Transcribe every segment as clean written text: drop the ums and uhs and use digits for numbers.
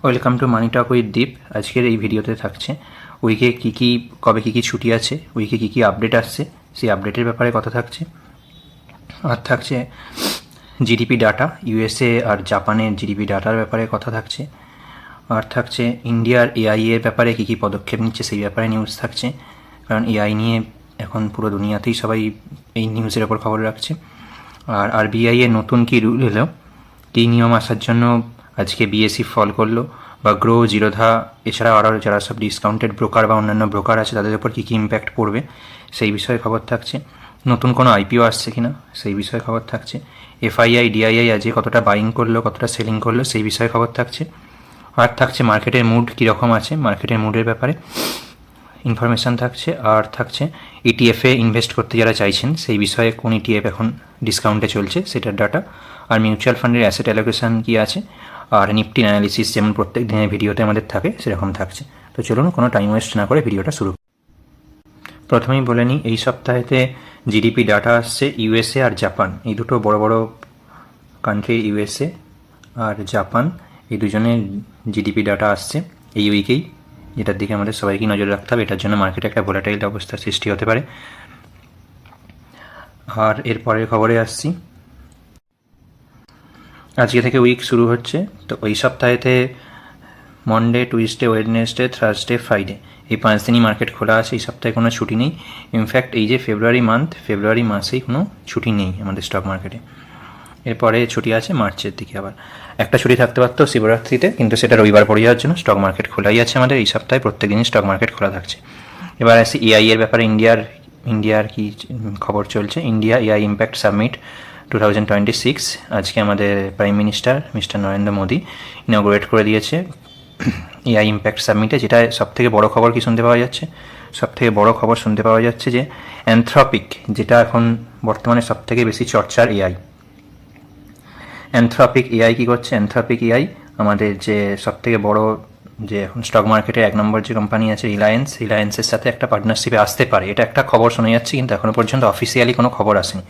Welcome to money talk with Deep. আজকের এই ভিডিওতে থাকছে উইকে কবে কী ছুটি আছে, উইকে কী আপডেট আসছে সেই আপডেটের ব্যাপারে কথা থাকছে। আর থাকছে জিডিপি ডাটা, ইউএসএ আর জাপানের জিডিপি ডাটার ব্যাপারে কথা থাকছে। আর থাকছে ইন্ডিয়ার এআই এর ব্যাপারে কী পদক্ষেপ নিচ্ছে সেই ব্যাপারে নিউজ থাকছে, কারণ এআই নিয়ে এখন পুরো দুনিয়াতেই সবাই এই নিউজের ওপর খবর রাখছে। আর আরবিআই এর নতুন কী রুল এলো, কী নিয়ম আসার জন্য আজকে বিএসসি ফল করলো, বা গ্রো, জিরোধা এছাড়া আরও যারা সব ডিসকাউন্টেড ব্রোকার বা অন্যান্য ব্রোকার আছে তাদের উপর কী ইম্প্যাক্ট পড়বে সেই বিষয়ে খবর থাকছে। নতুন কোনো আইপিও আসছে কিনা সেই বিষয়ে খবর থাকছে। এফআইআই ডিআইআই আজকে কতটা বাইং করলো, কতটা সেলিং করলো সেই বিষয়ে খবর থাকছে। আর থাকছে মার্কেটের মুড কীরকম আছে, মার্কেটের মুডের ব্যাপারে ইনফরমেশান থাকছে। আর থাকছে ইটিএফে ইনভেস্ট করতে যারা চাইছেন সেই বিষয়ে কোন ইটিএফ এখন ডিসকাউন্টে চলছে সেটার ডাটা। আর মিউচুয়াল ফান্ডের অ্যাসেট অ্যালোকেশন কী আছে, আর নিফটি অ্যানালিসিস যেমন প্রত্যেক দিনের ভিডিওতে আমাদের থাকে সেরকম থাকছে। তো চলুন কোনো টাইম ওয়েস্ট না করে ভিডিওটা শুরু। প্রথমেই বলে নিই, এই সপ্তাহেতে জিডিপি ডাটা আসছে ইউএসএ আর জাপান, এই দুটো বড় বড় কান্ট্রি। ইউএসএ আর জাপান এই দুজনের জিডিপি ডাটা আসছে এই উইকেই, যেটার দিকে আমাদের সবাইকে নজর রাখতে হবে। এটার জন্য মার্কেটে একটা ভোলাটাইল অবস্থার সৃষ্টি হতে পারে। আর এর পরের খবরে আসছি, আজকে থেকে উইক শুরু হচ্ছে। তো ওই সপ্তাহেতে Monday, Tuesday, Wednesday, Thursday, Friday এই 5 দিনই মার্কেট খোলা আছে। এই সপ্তাহে কোনো ছুটি নেই। ইনফ্যাক্ট এই যে ফেব্রুয়ারি মাসেই কোনো ছুটি নেই আমাদের স্টক মার্কেটে। এরপরে ছুটি আছে মার্চের দিকে, আবার একটা ছুটি থাকতে পারতো শিবরাত্রিতে, কিন্তু সেটা রবিবার পড়ে যাওয়ার জন্য স্টক মার্কেট খোলাই আছে আমাদের এই সপ্তাহে। প্রত্যেক দিনই স্টক মার্কেট খোলা থাকছে। এবার আসি এআই এর ব্যাপারে। ইন্ডিয়ার কি খবর চলছে। ইন্ডিয়া এআই ইম্প্যাক্ট সামিট 2026 আজকে আমাদের prime minister mister Narendra Modi inaugurate করে দিয়েছে এআই ইম্প্যাক্ট সামিটে। যেটা সবথেকে বড় খবর কি শুনতে পাওয়া যাচ্ছে, সবথেকে বড় খবর শুনতে পাওয়া যাচ্ছে যে অ্যানথ্রপিক, যেটা এখন বর্তমানে সবথেকে বেশি চর্চার এআই, অ্যানথ্রপিক এআই কী করছে। অ্যানথ্রপিক এআই আমাদের যে সবথেকে বড় যে এখন স্টক মার্কেটে 1 নম্বর যে কোম্পানি আছে রিলায়েন্সের সাথে একটা পার্টনারশিপে আসতে পারে, এটা একটা খবর শোনা যাচ্ছে, কিন্তু এখনও পর্যন্ত অফিসিয়ালি কোনো খবর আসেনি।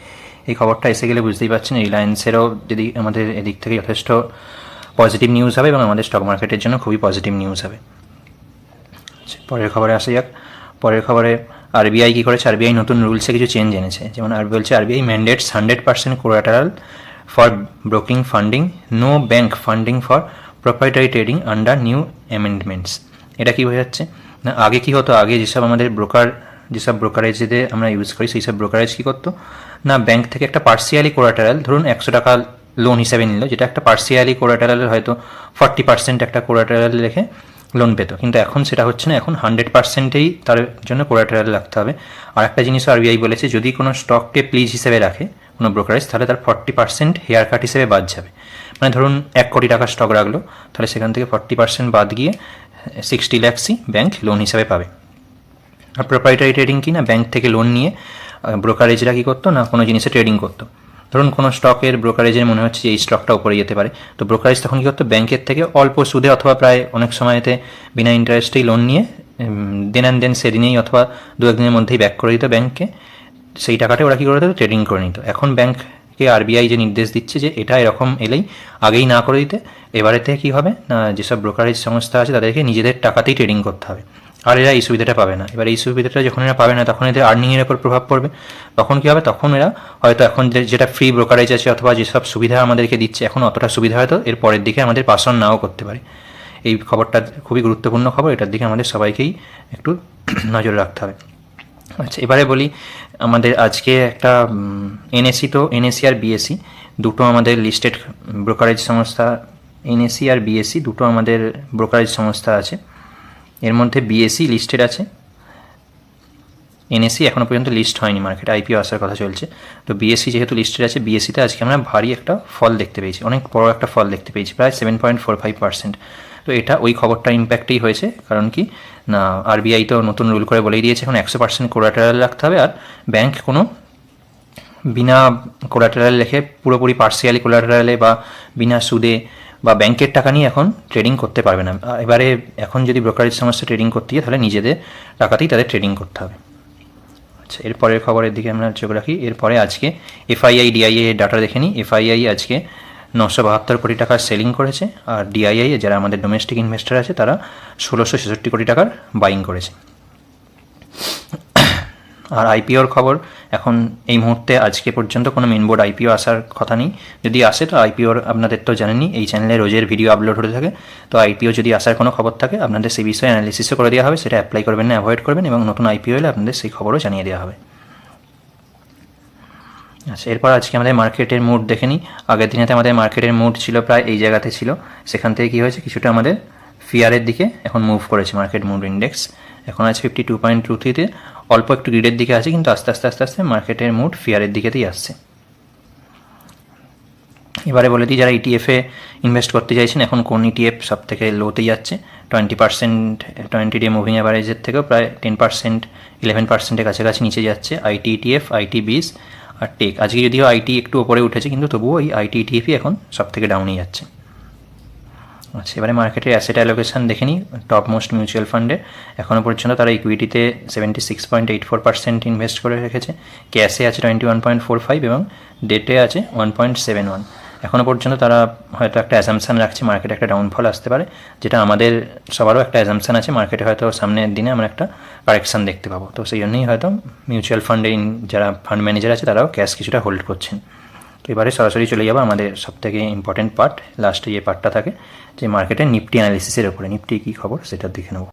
এই খবরটা এসে গেলে বুঝতেই পারছেন রিলায়েন্সেরও যদি আমাদের এদিক থেকে যথেষ্ট পজিটিভ নিউজ হবে এবং আমাদের স্টক মার্কেটের জন্য খুবই পজিটিভ নিউজ হবে। পরের খবরে আসা যাক। পরের খবরে আরবিআই কী করেছে, আরবিআই নতুন রুলসে কিছু চেঞ্জ এনেছে। যেমন বলছে RBI mandates 100% collateral for broking funding, no bank funding for proprietary trading under new amendments. এটা কী হয়ে যাচ্ছে না, আগে কী হতো, আগে যেসব আমাদের যেসব ব্রোকারেজে আমরা ইউজ করি সেই সব ব্রোকারেজ কী করতো না, ব্যাঙ্ক থেকে একটা পার্সিয়ালি কোলাটারাল, ধরুন 100 টাকা লোন হিসেবে নিল, যেটা একটা পার্সিয়ালি কোলাটারালের হয়তো 40% একটা কোলাটারাল রেখে লোন পেত। কিন্তু এখন সেটা হচ্ছে না, এখন 100%ই তার জন্য কোলাটারাল রাখতে হবে। আর একটা জিনিসও আরবিআই বলেছে, যদি কোনো স্টককে প্লিজ হিসেবে রাখে কোনো ব্রোকারেজ, তাহলে তার 40% হেয়ার কাট হিসেবে বাদ যাবে। মানে ধরুন 1 কোটি টাকা স্টক রাখলো, তাহলে সেখান থেকে 40% বাদ গিয়ে 60 লাখসই ব্যাঙ্ক লোন হিসাবে পাবে। আর প্রোপ্রাইটারি ট্রেডিং কি না, ব্যাঙ্ক থেকে লোন নিয়ে ব্রোকারেজরা কী করতো না, কোনো জিনিসে ট্রেডিং করতো। ধরুন কোনো স্টকের ব্রোকারেজের মনে হচ্ছে এই স্টকটা উপরে যেতে পারে, তো ব্রোকারেজ তখন কী করতো, ব্যাঙ্কের থেকে অল্প সুদে অথবা প্রায় অনেক সময়তে বিনা ইন্টারেস্টেই লোন নিয়ে দেন সেদিনেই অথবা 2-1 দিনের মধ্যেই ব্যাক করে দিত ব্যাঙ্ককে। সেই টাকাটা ওরা কী করে দিত, ট্রেডিং করে নিত। এখন ব্যাঙ্ককে আরবিআই যে নির্দেশ দিচ্ছে যে এটা এরকম এলেই আগেই না করে দিতে, এবারেতে কী হবে না, যেসব ব্রোকারেজ সংস্থা আছে তাদেরকে নিজেদের টাকাতেই ট্রেডিং করতে হবে। আর এরা এই সুবিধাটা পাবে না। এবার এই সুবিধাটা যখন এরা পাবে না, তখন এদের আর্নিংয়ের ওপর প্রভাব পড়বে। তখন কী হবে, তখন এরা হয়তো এখন যেটা ফ্রি ব্রোকারেজ আছে অথবা যেসব সুবিধা আমাদেরকে দিচ্ছে এখন অতটা সুবিধা হয়তো এর পরের দিকে আমাদের পাস অন নাও করতে পারে। এই খবরটা খুবই গুরুত্বপূর্ণ খবর, এটার দিকে আমাদের সবাইকেই একটু নজর রাখতে হবে। আচ্ছা, এবারে বলি আমাদের আজকে একটা এনএসি আর বিএসসি দুটো আমাদের লিস্টেড ব্রোকারেজ সংস্থা, এনএসি আর বিএসসি দুটো আমাদের ব্রোকারেজ সংস্থা আছে। এর মধ্যে বিএসসি লিস্টেড আছে, এনএসি এখনও পর্যন্ত লিস্ট হয়নি, মার্কেটে আইপিও আসার কথা চলছে। তো বিএসসি যেহেতু লিস্টেড আছে, বিএসসিতে আজকে আমরা ভারী একটা ফল দেখতে পেয়েছি, অনেক বড় একটা ফল দেখতে পেয়েছি, প্রায় 7.45%। তো এটা ওই খবরটা ইম্প্যাক্টেই হয়েছে, কারণ কি না, আরবিআই তো নতুন রুল করে বলেই দিয়েছে এখন 100% কোলাটারাল রাখতে হবে, আর ব্যাঙ্ক কোনো বিনা কোলাটারাল রেখে পুরোপুরি পার্সিয়ালি কোলাটারালে বা বিনা সুদে বা ব্যাংকের টাকা নিয়ে এখন ট্রেডিং করতে পারবে না। এবারে এখন যদি ব্রোকারেজ সংস্থা ট্রেডিং করতে গিয়ে, তাহলে নিজেদের টাকাতেই তাদের ট্রেডিং করতে হবে। আচ্ছা, এরপরের খবরের দিকে আমরা চোখ রাখি। এরপরে আজকে এফআইআই ডিআইএ ডাটা দেখে নিই। এফআইআই আজকে 972 কোটি টাকার সেলিং করেছে, আর ডিআইআই যারা আমাদের ডোমেস্টিক ইনভেস্টর আছে তারা 1666 কোটি টাকার বাইং করেছে। আর আইপিওর খবর এখন এই মুহূর্তে আজকে পর্যন্ত কোনো মেন বোর্ড আইপিও আসার কথা নেই। যদি আসে তো আইপিওর আপনাদের তো জানেনই, এই চ্যানেলে রোজের ভিডিও আপলোড হতে থাকে। তো আইপিও যদি আসার কোনো খবর থাকে আপনাদের সেই বিষয়ে অ্যানালিসিসও করে দেওয়া হবে, সেটা অ্যাপ্লাই করবেন না অ্যাভয়েড করবেন, এবং নতুন আইপিও এলে আপনাদের সেই খবরও জানিয়ে দেওয়া হবে। আচ্ছা, এরপর আজকে আমাদের মার্কেটের মুড দেখে নিই। আগের দিনেতে আমাদের মার্কেটের মুড ছিল প্রায় এই জায়গাতে ছিল, সেখান থেকে কী হয়েছে, কিছুটা আমাদের ফিয়ারের দিকে এখন মুভ করেছে মার্কেট মুড ইন্ডেক্স। এখন আছে 52.23-তে, অল্প একটু গ্রিডের দিকে আছে, কিন্তু আস্তে আস্তে আস্তে আস্তে মার্কেটের মুড ফিয়ারের দিকেতেই আসছে। এবারে বলে দিই, যারা ইটিএফে ইনভেস্ট করতে চাইছেন, এখন কোন ইটিএফ সব থেকে লোতে যাচ্ছে। 20% 20-ডে মুভিং অ্যাভারেজের থেকেও প্রায় 10%, 11%-এর কাছাকাছি নিচে যাচ্ছে আইটি ইটিএফ, আইটি 20 আর টেক। আজকে যদিও আইটি একটু ওপরে উঠেছে, কিন্তু তবুও এই আইটি ইটিএফই এখন সব থেকে ডাউনে যাচ্ছে। আচ্ছা, এবারে মার্কেটের অ্যাসেট অ্যালোকেশন দেখে নিই। টপ মোস্ট মিউচুয়াল ফান্ডে এখনও পর্যন্ত তারা ইকুইটিতে 76.84% ইনভেস্ট করে রেখেছে, ক্যাশে আছে 21.45 এবং ডেটে আছে 1.71। এখনও পর্যন্ত তারা হয়তো একটা অ্যাজাম্পশান রাখছে মার্কেটে একটা ডাউনফল আসতে পারে, যেটা আমাদের সবারও একটা অ্যাজাম্পশান আছে মার্কেটে হয়তো সামনের দিনে আমরা একটা কারেকশান দেখতে পাবো। তো সেই জন্যই হয়তো মিউচুয়াল ফান্ডে যারা ফান্ড ম্যানেজার আছে তারাও ক্যাশ কিছুটা হোল্ড করছেন। তো এবারে সরাসরি চলে যাবো আমাদের সবথেকে ইম্পর্টেন্ট পার্ট, লাস্টে যে পার্টটা থাকে, যে মার্কেটের নিফটি অ্যানালিসিসের ওপরে। নিফটি কী খবর সেটা দেখে নেব।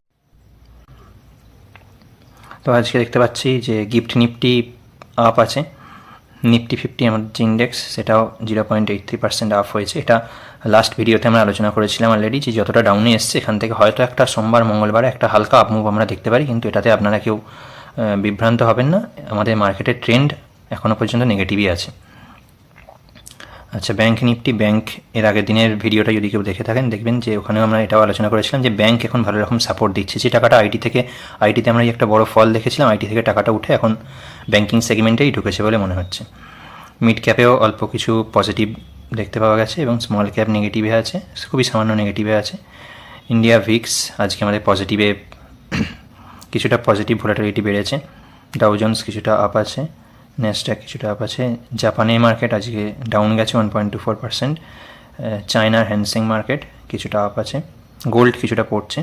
তো আজকে দেখতে পাচ্ছি যে গিফট নিফটি আপ আছে, নিফটি 50 আমাদের যে ইন্ডেক্স সেটাও 0.83% আপ হয়েছে। এটা লাস্ট ভিডিওতে আমরা আলোচনা করেছিলাম অলরেডি, যে যতটা ডাউনে এসছে এখান থেকে হয়তো একটা সোমবার মঙ্গলবারে একটা হালকা আপ মুভ আমরা দেখতে পারি, কিন্তু এটাতে আপনারা কেউ বিভ্রান্ত হবেন না। আমাদের মার্কেটের ট্রেন্ড এখনও পর্যন্ত নেগেটিভই আছে। আচ্ছা, ব্যাঙ্ক নিফটি, ব্যাঙ্ক এর আগের দিনের ভিডিওটা যদি কেউ দেখে থাকেন দেখবেন যে ওখানেও আমরা এটাও আলোচনা করেছিলাম যে ব্যাঙ্ক এখন ভালো রকম সাপোর্ট দিচ্ছে। যে টাকাটা আইটিতে আমরা একটা বড় ফল দেখেছিলাম, আইটি থেকে টাকাটা উঠে এখন ব্যাঙ্কিং সেগমেন্টেই ঢুকেছে বলে মনে হচ্ছে। মিড ক্যাপেও অল্প কিছু পজিটিভ দেখতে পাওয়া গেছে এবং স্মল ক্যাপ নেগেটিভে আছে, খুবই সামান্য নেগেটিভে আছে। ইন্ডিয়া ভিক্স আজকে আমাদের পজিটিভে কিছুটা পজিটিভ ভোলাটিলিটি বেড়েছে। ডাউ জোন্স কিছুটা আপ আছে, ন্যাসড্যাক কিছুটা আপ আছে। জাপানের মার্কেট আজকে ডাউন গেছে 1.24%। চায়নার হ্যানসেং মার্কেট কিছুটা আপ আছে, গোল্ড কিছুটা পড়ছে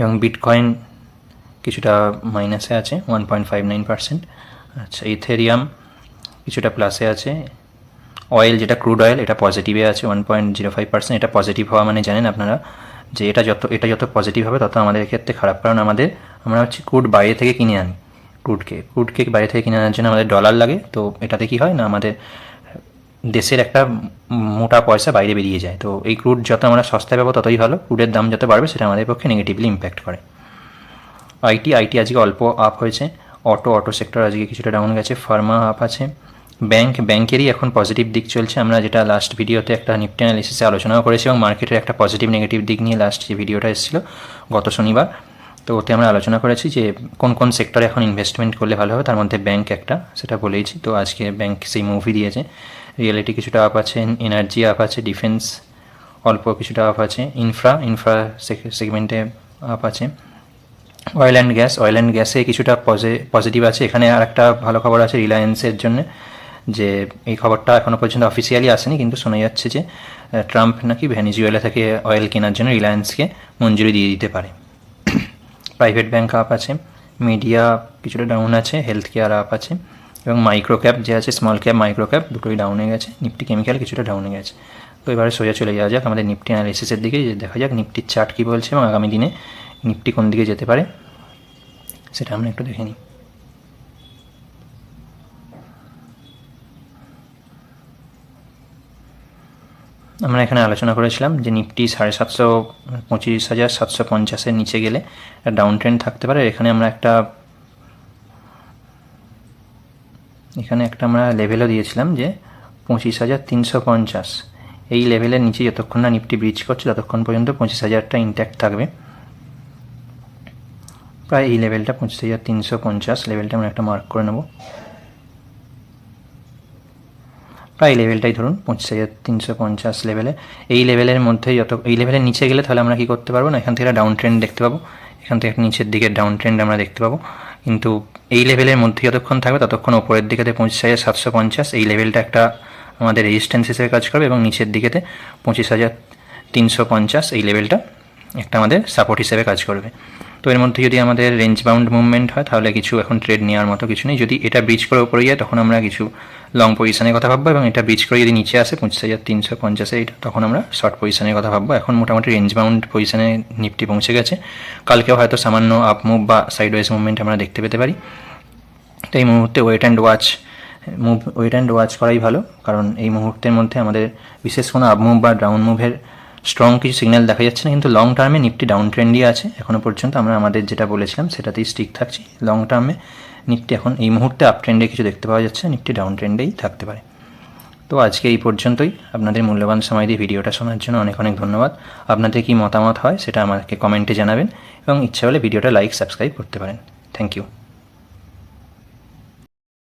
এবং বিটকয়েন কিছুটা মাইনাসে আছে 1.59%। আচ্ছা, ইথেরিয়াম কিছুটা প্লাসে আছে। অয়েল, যেটা ক্রুড অয়েল, এটা পজিটিভে আছে 1.05%। এটা পজিটিভ হওয়া মানে জানেন আপনারা যে এটা যত পজিটিভ হবে তত আমাদের ক্ষেত্রে খারাপ, কারণ আমরা হচ্ছে ক্রুড বাইরে থেকে কিনে আনি। ক্রুডকে বাইরে থেকে কিনে আনার জন্য আমাদের ডলার লাগে। তো এটাতে কি হয় না, আমাদের দেশের একটা মোটা পয়সা বাইরে বেরিয়ে যায়। তো এই ক্রুড যত আমরা সস্তায় পাবো ততই ভালো, ক্রুডের দাম যত বাড়বে সেটা আমাদের পক্ষে নেগেটিভলি ইম্প্যাক্ট করে। আইটি আজকে অল্প আপ হয়েছে। অটো সেক্টর আজকে কিছুটা ডাউন গেছে। ফার্মা আপ আছে। ব্যাংকেরই এখন পজিটিভ দিক চলছে। আমরা যেটা লাস্ট ভিডিওতে একটা নিফটি অ্যানালিসিসে আলোচনাও করেছি এবং মার্কেটের একটা পজিটিভ নেগেটিভ দিক নিয়ে লাস্ট যে ভিডিওটা এসেছিল গত শনিবার, তো ওতে আমরা আলোচনা করেছি যে কোন কোন সেক্টরে এখন ইনভেস্টমেন্ট করলে ভালো হবে, তার মধ্যে ব্যাংক একটা, সেটা বলেইছি। তো আজকে ব্যাংক সেই মুভি দিয়েছে। রিয়েলিটি কিছুটা আপ আছে, এনার্জি আপ আছে, ডিফেন্স অল্প কিছুটা আপ আছে, ইনফ্রা সেগমেন্টে আপ আছে। অয়েল অ্যান্ড গ্যাসে কিছুটা পজিটিভ আছে। এখানে আর একটা ভালো খবর আছে রিলায়েন্সের জন্য, যে এই খবরটা এখনও পর্যন্ত অফিসিয়ালি আসেনি, কিন্তু শোনা যাচ্ছে যে ট্রাম্প নাকি ভেনিজুয়েলা থেকে অয়েল কেনার জন্য রিলায়েন্সকে মঞ্জুরি দিয়ে দিতে পারে। প্রাইভেট ব্যাংক আপ আছে। মিডিয়া কিছুটা ডাউন আছে। হেলথ কেয়ার আপ আছে এবং মাইক্রো ক্যাপ যে আছে, স্মল ক্যাপ মাইক্রো ক্যাপ দুটোই ডাউনে গেছে। নিফটি কেমিক্যাল কিছুটা ডাউনে গেছে। তো এবারে সোজা চলে যাওয়া যাক আমাদের নিফটি অ্যানালিসিসের দিকে, যে দেখা যাক নিফটির চার্ট কী বলছে এবং আগামী দিনে নিফটি কোন দিকে যেতে পারে সেটা আমরা একটু দেখে নিই। আমরা এখানে আলোচনা করেছিলাম যে নিফটি 25,750 নিচে গেলে ডাউন ট্রেন্ড থাকতে পারে। এখানে আমরা লেভেলও দিয়েছিলাম যে 25,350। এই লেভেলের নিচে যতক্ষণ না নিফটি ব্রিচ করছে ততক্ষণ পর্যন্ত 25,000টা ইনট্যাক্ট থাকবে। প্রায় এই লেভেলটা 25,350 লেভেলটা আমরা একটা মার্ক করে নেব। প্রায় লেভেলটাই ধরুন 25,350 লেভেলে। এই লেভেলের মধ্যে এই লেভেলের নিচে গেলে তাহলে আমরা কি করতে পারবো না, এখান থেকে ডাউন ট্রেন্ড দেখতে পাবো। এখান থেকে নিচের দিকে ডাউন ট্রেন্ড আমরা দেখতে পাবো, কিন্তু এই লেভেলের মধ্যে যতক্ষণ থাকবে ততক্ষণ ওপরের দিকে 25,750 এই লেভেলটা একটা আমাদের রেজিস্ট্যান্স হিসেবে কাজ করবে এবং নিচের দিকেতে 25,350 এই লেভেলটা একটা আমাদের সাপোর্ট হিসেবে কাজ করবে। তো এর মধ্যে যদি আমাদের রেঞ্জ বাউন্ড মুভমেন্ট হয় তাহলে কিছু এখন ট্রেড নেওয়ার মতো কিছু নেই। যদি এটা ব্রিজ করে উপরে যায় তখন আমরা কিছু লং পজিশনের কথা ভাববো, এবং এটা ব্রিজ করে যদি নিচে আসে 25,350 এইটা, তখন আমরা শর্ট পজিশনের কথা ভাববো। এখন মোটামুটি রেঞ্জ বাউন্ড পজিশনে নিফটি পৌঁছে গেছে। কালকেও হয়তো সামান্য আপ মুভ বা সাইডওয়েজ মুভমেন্ট আমরা দেখতে পেতে পারি। তো এই মুহূর্তে ওয়েট অ্যান্ড ওয়াচ করাই ভালো, কারণ এই মুহূর্তের মধ্যে আমাদের বিশেষ কোনো আপ মুভ বা ডাউন মুভের স্ট্রং কিছু সিগন্যাল দেখা যাচ্ছে না। কিন্তু লং টার্মে নিফটি ডাউন ট্রেন্ডই আছে এখনও পর্যন্ত। আমরা আমাদের যেটা বলেছিলাম সেটাতেই স্টিক থাকছি। লং টার্মে নিফটি এখন এই মুহূর্তে আপ ট্রেন্ডে কিছু দেখতে পাওয়া যাচ্ছে, নিফটি ডাউন ট্রেন্ডেই থাকতে পারে। তো আজকে এই পর্যন্তই। আপনাদের মূল্যবান সময় দিয়ে ভিডিওটা শোনার জন্য অনেক অনেক ধন্যবাদ। আপনাদের কি মতামত হয় সেটা আমাকে কমেন্টে জানাবেন, এবং ইচ্ছা হলে ভিডিওটা লাইক সাবস্ক্রাইব করতে পারেন। Thank you.